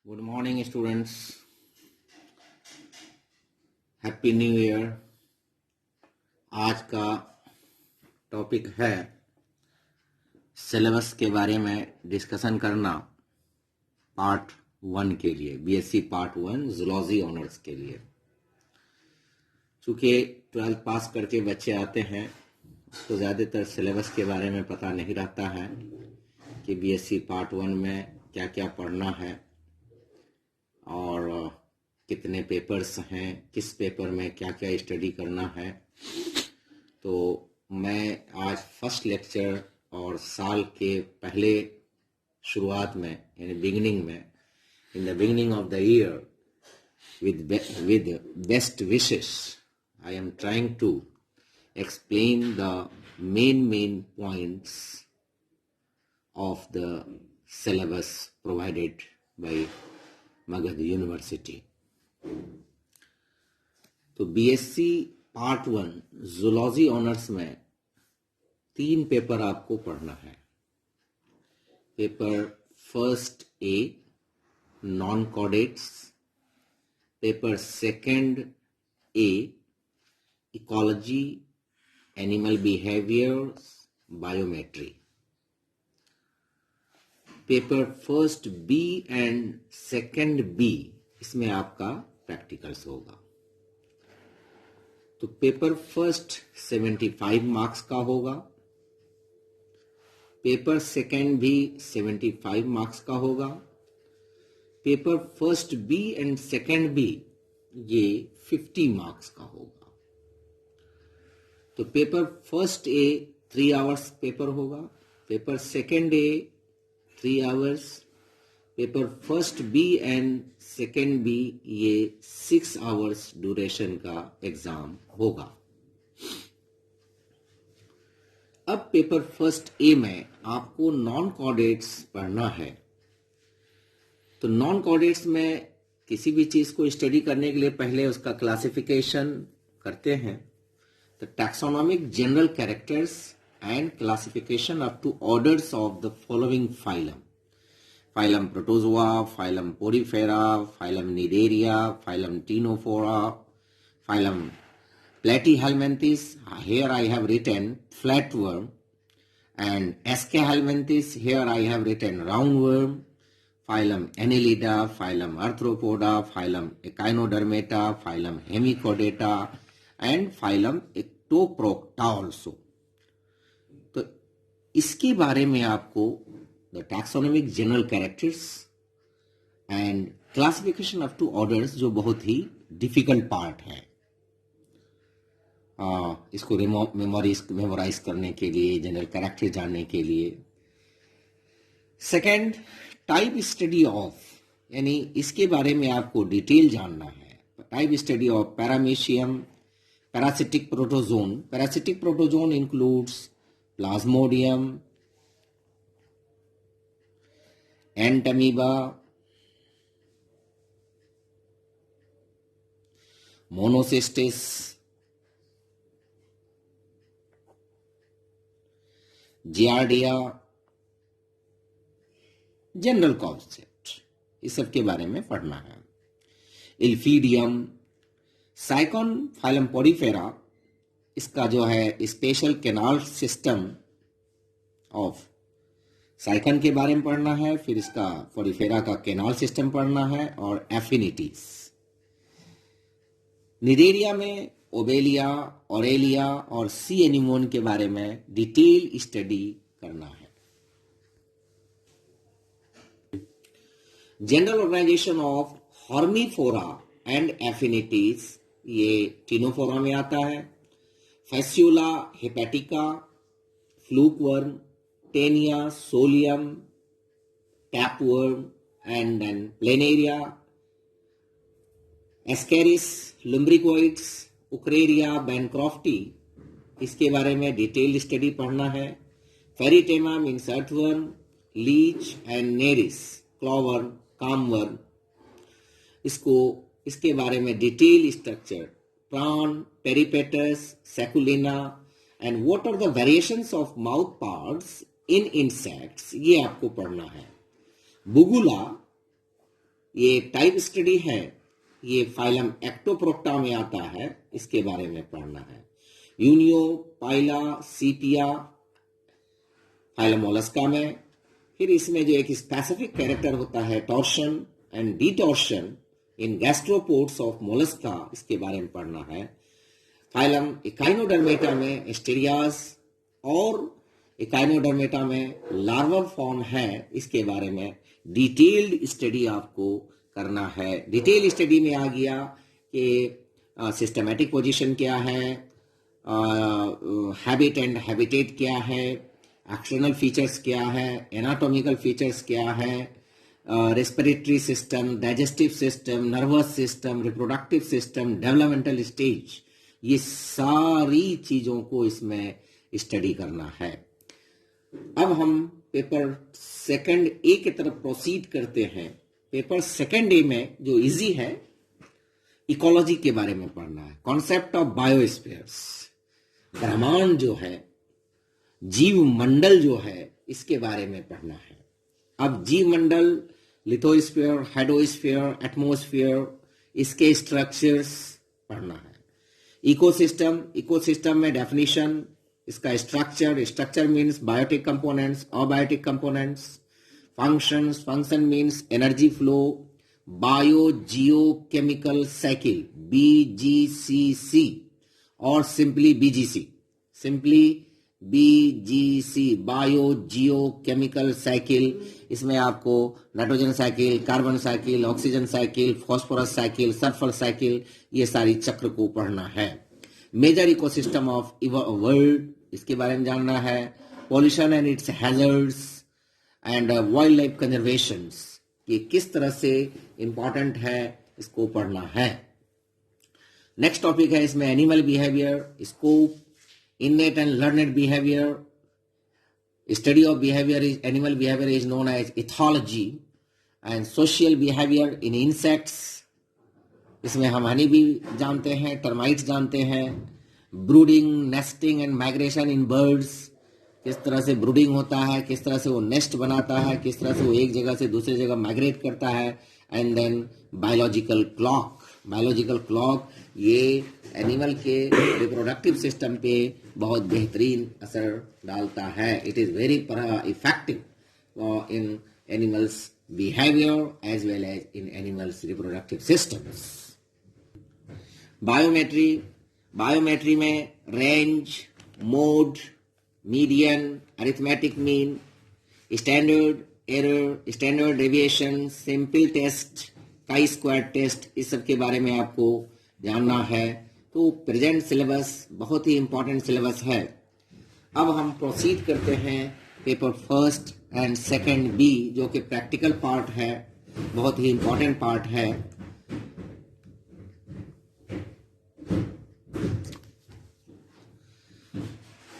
Good morning students, happy new year. आज का topic है सिलेबस के बारे में डिस्कशन करना पार्ट 1 के लिए, बीएससी पार्ट 1 जूलॉजी ऑनर्स के लिए। चूँकि 12th पास करके बच्चे आते हैं तो ज़्यादातर सिलेबस के बारे में पता नहीं रहता है कि बीएससी पार्ट 1 में क्या क्या पढ़ना है और कितने पेपर्स हैं, किस पेपर में क्या क्या स्टडी करना है। तो मैं आज फर्स्ट लेक्चर और साल के पहले शुरुआत में यानी बिगिनिंग में, in the beginning of the year with best wishes, I am trying to explain the main points of the syllabus provided by Magadh university. तो बीएससी पार्ट 1 जूलॉजी ऑनर्स में 3 पेपर आपको पढ़ना है। Paper first A non chordates, paper second A ecology, animal behaviours, biometry. Paper first B and second B, इसमें आपका practicals होगा। तो paper first 75 marks का होगा, पेपर सेकंड भी 75 मार्क्स का होगा, paper first B and second B ये 50 मार्क्स का होगा। तो paper first A 3 hours paper होगा, paper second A 3 hours, paper first B and second B ये 6 आवर्स ड्यूरेशन का एग्जाम होगा। अब पेपर फर्स्ट ए में आपको नॉन कॉर्डेट्स पढ़ना है। तो नॉन कॉर्डेट्स में किसी भी चीज को स्टडी करने के लिए पहले उसका क्लासिफिकेशन करते हैं। तो taxonomic general characters and classification up to orders of the following phylum: phylum Protozoa, phylum Porifera, phylum Cnidaria, phylum Ctenophora, phylum Platyhelminthes. Here I have written flatworm, and Escahelminthes. Here I have written roundworm. Phylum Annelida, phylum Arthropoda, phylum Echinodermata, phylum Hemichordata, and phylum Ectoprocta also. तो इसके बारे में आपको the taxonomic general characters and classification up to orders, जो बहुत ही difficult part है, इसको memorise करने के लिए, जनरल कैरेक्टर जानने के लिए। सेकंड, टाइप स्टडी ऑफ, यानी इसके बारे में आपको डिटेल जानना है। Type study of paramecium, parasitic protozoan. Parasitic protozoan includes Plasmodium, Entamoeba, Monocystis, Giardia, general concept, इस सब के बारे में पढ़ना है। इल्फीडियम, साइकॉन फाइलम पोरीफेरा, इसका जो है स्पेशल कैनाल सिस्टम ऑफ साइकन के बारे में पढ़ना है। फिर इसका पोरीफेरा का कैनाल सिस्टम पढ़ना है और एफिनिटीज। निडेरिया में ओबेलिया, ऑरेलिया और सी एनिमोन के बारे में डिटेल स्टडी करना है। General organization of Hormiphora and affinities, ये टीनोफोरा में आता है। Fasciola hepatica, fluke worm, Taenia, solium, tapeworm and then Planaria, Ascaris, lumbricoides, Wuchereria, bancrofti, इसके बारे में डिटेल स्टडी पढ़ना है। Pheretima means earthworm, leech and Nereis, clamworm, clamworm, इसके बारे में detail structure, prawn, peripatus, saculina, and what are the variations of mouth parts in insects, ये आपको पढ़ना है। बुगुला ये टाइप स्टडी है, ये फाइलम एक्टोप्रोक्टा में आता है, इसके बारे में पढ़ना है। Unio, Pila, Sepia phylum Mollusca में। फिर इसमें जो एक स्पेसिफिक कैरेक्टर होता है torsion and detorsion in gastropods of Mollusca, इसके बारे में पढ़ना है। फाइलम इकाइनोडर्मेटा में एस्टेरियाज और इकाइनोडर्मेटा में लार्वल फॉर्म है, इसके बारे में डिटेल्ड स्टडी आपको करना है। डिटेल स्टडी में आ गया कि सिस्टमैटिक पोजीशन क्या है, हैबिट एंड हैबिटेट क्या है, एक्सटर्नल फीचर्स क्या है, एनाटॉमिकल फीचर्स क्या है, respiratory system, digestive system, nervous system, reproductive system, developmental stage, ये सारी चीजों को इसमें स्टडी करना है। अब हम पेपर सेकंड ए की तरफ प्रोसीड करते हैं। पेपर सेकंड ए में जो इजी है, इकोलॉजी के बारे में पढ़ना है। कॉन्सेप्ट ऑफ बायोस्फीयर्स, ब्रह्मांड जो है, जीव मंडल जो है, इसके बारे में पढ़ना है। अब जीव मंडल, लिथोस्फीयर, हाइड्रोस्फीयर, एटमॉस्फेयर, इसके स्ट्रक्चर्स पढ़ना है। इकोसिस्टम, इकोसिस्टम में डेफिनेशन, इसका structure, structure means biotic components, abiotic components. Functions, function means energy flow, bio geo chemical cycle, BGCC और simply BGC, simply BGC, bio geo chemical cycle. इसमें आपको nitrogen cycle, carbon cycle, oxygen cycle, phosphorus cycle, sulphur cycle, ये सारी चक्र को पढ़ना है। Major ecosystem of world, इसके बारे में जानना है। Pollution and it's hazards and wild life conservation, ये किस तरह से इंपॉर्टेंट है, इसको पढ़ना है। नेक्स्ट टॉपिक है इसमें animal behaviour, scope, innate and learned behavior. Study of behavior is animal behavior is known as ethology, and social behavior in insects, इसमें हम हनी भी जानते हैं, टर्माइट्स जानते हैं। Brooding, nesting and migration in birds, किस तरह से ब्रूडिंग होता है, किस तरह से वो नेस्ट बनाता है, किस तरह से वो एक जगह से दूसरी जगह माइग्रेट करता है। And then biological clock, biological clock ये एनिमल के रिप्रोडक्टिव सिस्टम पे बहुत बेहतरीन असर डालता है। It is very effective in animals behaviour as well as in animals reproductive systems. Biometry, biometry में range, mode, median, arithmetic mean, standard error, standard deviation, simple test, chi square test, इस सब के बारे में आपको जानना है। तो प्रेजेंट सिलेबस बहुत ही इंपॉर्टेंट सिलेबस है। अब हम प्रोसीड करते हैं paper first and second B, जो कि प्रैक्टिकल पार्ट है, बहुत ही इंपॉर्टेंट पार्ट है।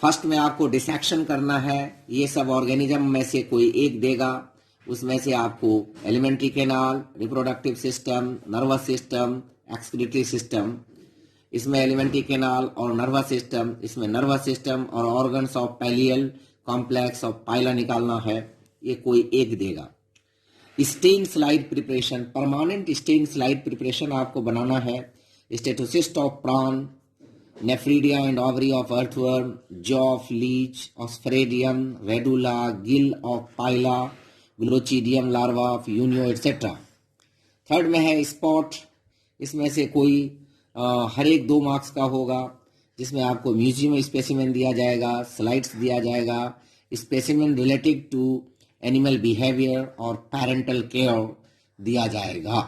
फर्स्ट में आपको डिसेक्शन करना है। ये सब ऑर्गेनिज्म में से कोई एक देगा, उसमें से आपको alimentary canal, reproductive system, nervous system, excretory system, इसमें एलिमेंट्री कैनाल और नर्वस सिस्टम, इसमें नर्वस सिस्टम और organs of pallial complex of Pila निकालना है। ये कोई एक देगा। Stain slide preparation, permanent stain slide preparation आपको बनाना है। Statocyst of prawn, nephridia and ovary of earthworm, jaw of leech, osphradium, radula, gill of Pila, glochidium larva of Unio etcetera. Third में है स्पॉट, इसमें से कोई हर एक 2 मार्क्स का होगा, जिसमें आपको म्यूजियम स्पेसिमेन दिया जाएगा, स्लाइड्स दिया जाएगा, specimen related to animal behaviour और पेरेंटल केयर दिया जाएगा।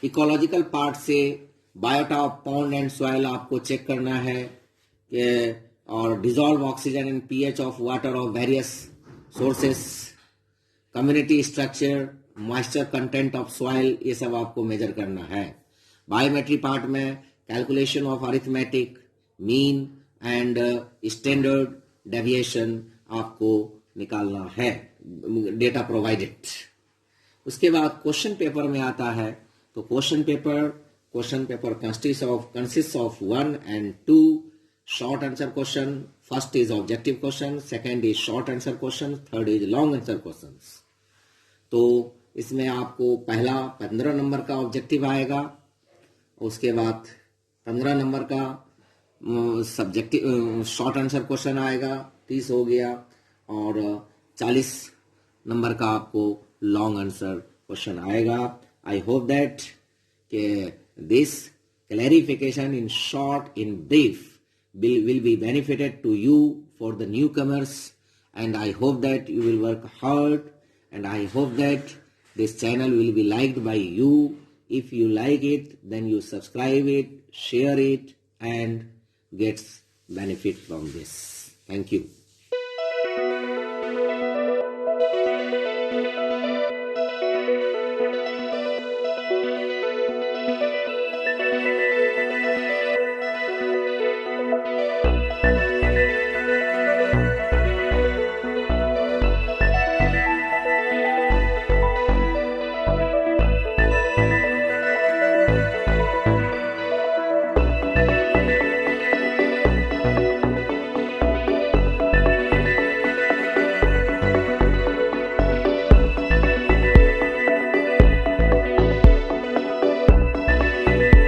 इकोलॉजिकल पार्ट से biota of pond and soil आपको चेक करना है कि, और dissolve oxygen and pH of water of various sources, community structure, moisture content of soil, ये सब आपको मेजर करना है। बायोमेट्री पार्ट में calculation of arithmetic mean and standard deviation आपको निकालना है, डेटा प्रोवाइडेड। उसके बाद क्वेश्चन पेपर में आता है। तो question paper consist of 1 and 2 short answer question. First is objective question, second is short answer question, third is long answer questions. तो इसमें आपको पहला 15 नंबर का ऑब्जेक्टिव आएगा, उसके बाद 15 नंबर का सब्जेक्टिव शॉर्ट आंसर क्वेश्चन आएगा, 30 हो गया, और 40 नंबर का आपको लॉन्ग आंसर क्वेश्चन आएगा. I hope that this clarification in short, in brief, will be benefited to you for the newcomers, and I hope that you will work hard, and I hope that this channel will be liked by you. If you like it, then you subscribe it, share it, and gets benefit from this. Thank you.